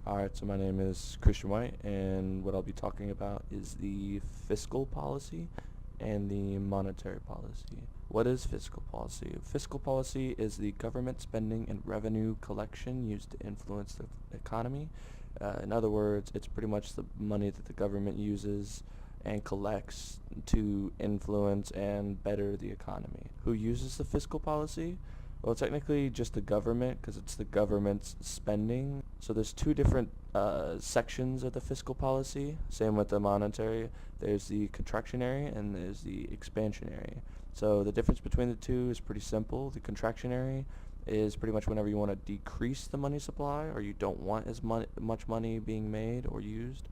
Alright, so my name is Christian White, and what I'll be talking about is the fiscal policy and the monetary policy. What is fiscal policy? Fiscal policy is the government spending and revenue collection used to influence the economy. In other words, it's pretty much the money that the government uses and collects to influence and better the economy. Who uses the fiscal policy? Well, technically just the government, because it's the government's spending. So there's two different sections of the fiscal policy. Same with the monetary. There's the contractionary and there's the expansionary. So the difference between the two is pretty simple. The contractionary is pretty much whenever you want to decrease the money supply, or you don't want as much money being made or used.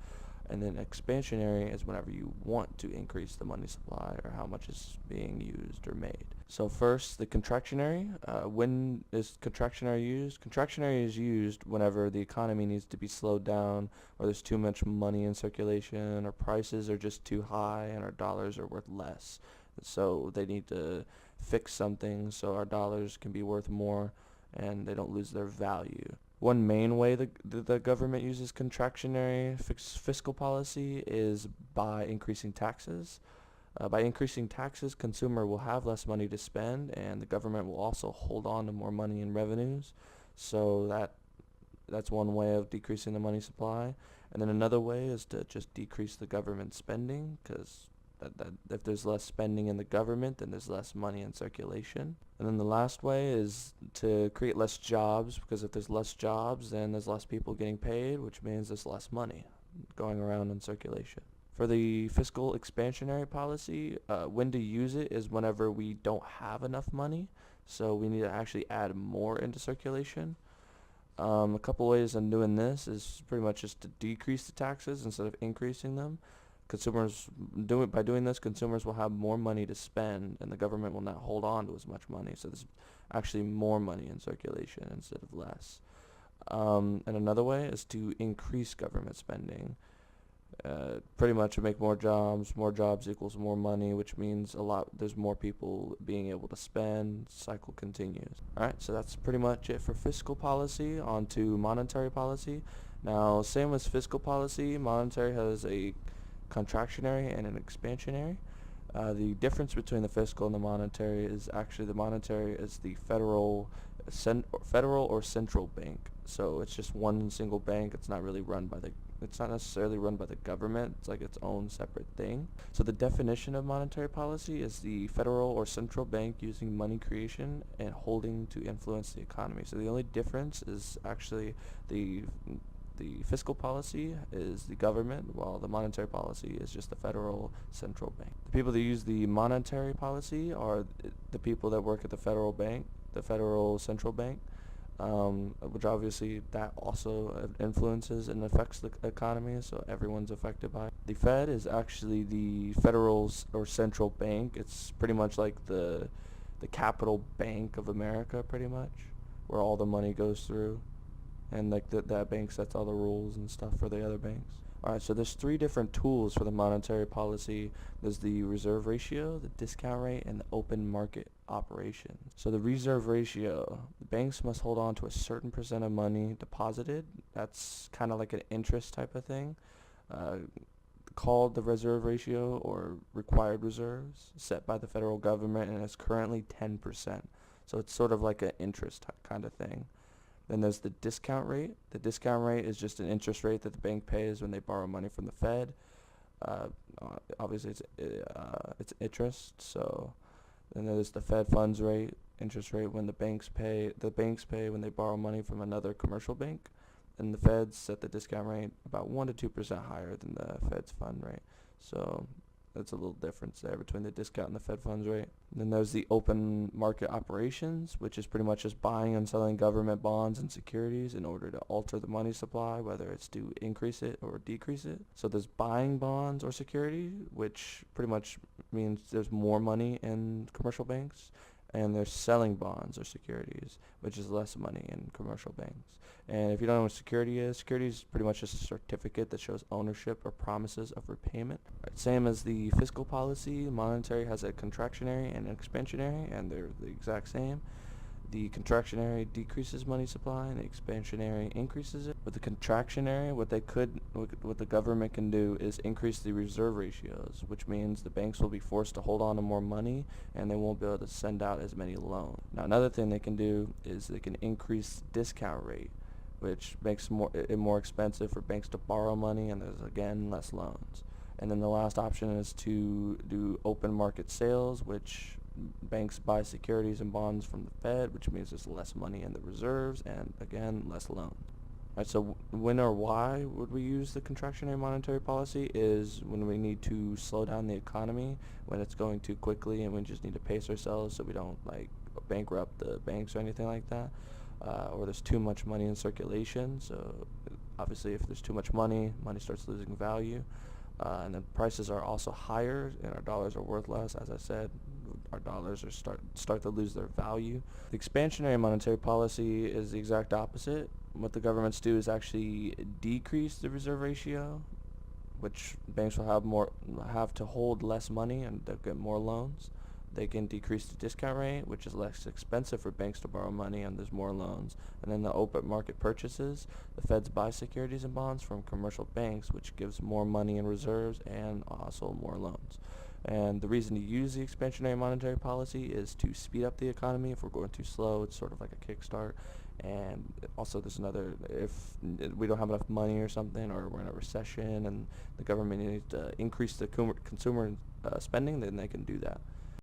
And then expansionary is whenever you want to increase the money supply or how much is being used or made. So first, the contractionary. When is contractionary used? Contractionary is used whenever the economy needs to be slowed down, or there's too much money in circulation, or prices are just too high and our dollars are worth less. So they need to fix something so our dollars can be worth more and they don't lose their value. One main way the government uses contractionary fiscal policy is by increasing taxes. By increasing taxes, consumer will have less money to spend, and the government will also hold on to more money in revenues. So that's one way of decreasing the money supply. And then another way is to just decrease the government spending, because if there's less spending in the government, then there's less money in circulation. And then the last way is to create less jobs, because if there's less jobs, then there's less people getting paid, which means there's less money going around in circulation. For the fiscal expansionary policy, when to use it is whenever we don't have enough money, so we need to actually add more into circulation. A couple ways in doing this is pretty much just to decrease the taxes instead of increasing them. By doing this, consumers will have more money to spend, and the government will not hold on to as much money. So there's actually more money in circulation instead of less. And another way is to increase government spending. Pretty much to make more jobs. More jobs equals more money, which means there's more people being able to spend. Cycle continues. Alright, so that's pretty much it for fiscal policy. On to monetary policy. Now, same as fiscal policy, monetary has a contractionary and an expansionary. The difference between the fiscal and the monetary is actually the monetary is the federal or central bank. So it's just one single bank. It's not necessarily run by the government. It's like its own separate thing. So the definition of monetary policy is the federal or central bank using money creation and holding to influence the economy. So the only difference is actually the fiscal policy is the government, while the monetary policy is just the federal central bank. The people that use the monetary policy are the people that work at the federal bank, the federal central bank, which obviously that also influences and affects the economy, so everyone's affected by it. The Fed is actually the federal or central bank. It's pretty much like the capital bank of America, pretty much, where all the money goes through. And like that bank sets all the rules and stuff for the other banks. Alright, so there's three different tools for the monetary policy. There's the reserve ratio, the discount rate, and the open market operations. So the reserve ratio, the banks must hold on to a certain percent of money deposited. That's kind of like an interest type of thing, called the reserve ratio or required reserves, set by the federal government, and it's currently 10%. So it's sort of like an interest kind of thing. Then there's the discount rate. The discount rate is just an interest rate that the bank pays when they borrow money from the Fed. Obviously, it's interest. So then there's the Fed funds rate, interest rate when the banks pay when they borrow money from another commercial bank. And the Feds set the discount rate about 1 to 2% higher than the Fed's fund rate. So that's a little difference there between the discount and the Fed funds rate. And then there's the open market operations, which is pretty much just buying and selling government bonds and securities in order to alter the money supply, whether it's to increase it or decrease it. So there's buying bonds or security, which pretty much means there's more money in commercial banks. And there's selling bonds or securities, which is less money in commercial banks. And if you don't know what security is pretty much just a certificate that shows ownership or promises of repayment. Right, same as the fiscal policy, monetary has a contractionary and an expansionary, and they're the exact same. The contractionary decreases money supply and the expansionary increases it. With the contractionary, what the government can do is increase the reserve ratios, which means the banks will be forced to hold on to more money and they won't be able to send out as many loans. Now, another thing they can do is they can increase discount rate, which makes it more expensive for banks to borrow money, and there's again less loans. And then the last option is to do open market sales, which banks buy securities and bonds from the Fed, which means there's less money in the reserves and again less loans. Alright, so when or why would we use the contractionary monetary policy is when we need to slow down the economy, when it's going too quickly and we just need to pace ourselves so we don't like bankrupt the banks or anything like that. Or there's too much money in circulation, so obviously if there's too much money, money starts losing value. And then prices are also higher and our dollars are worth less. As I said, our dollars are start to lose their value. The expansionary monetary policy is the exact opposite. What the governments do is actually decrease the reserve ratio, which banks will have to hold less money and they'll get more loans. They can decrease the discount rate, which is less expensive for banks to borrow money and there's more loans. And then the open market purchases, the feds buy securities and bonds from commercial banks, which gives more money in reserves and also more loans. And the reason to use the expansionary monetary policy is to speed up the economy. If we're going too slow, it's sort of like a kickstart. And also there's if we don't have enough money or something, or we're in a recession and the government needs to increase the consumer spending, then they can do that.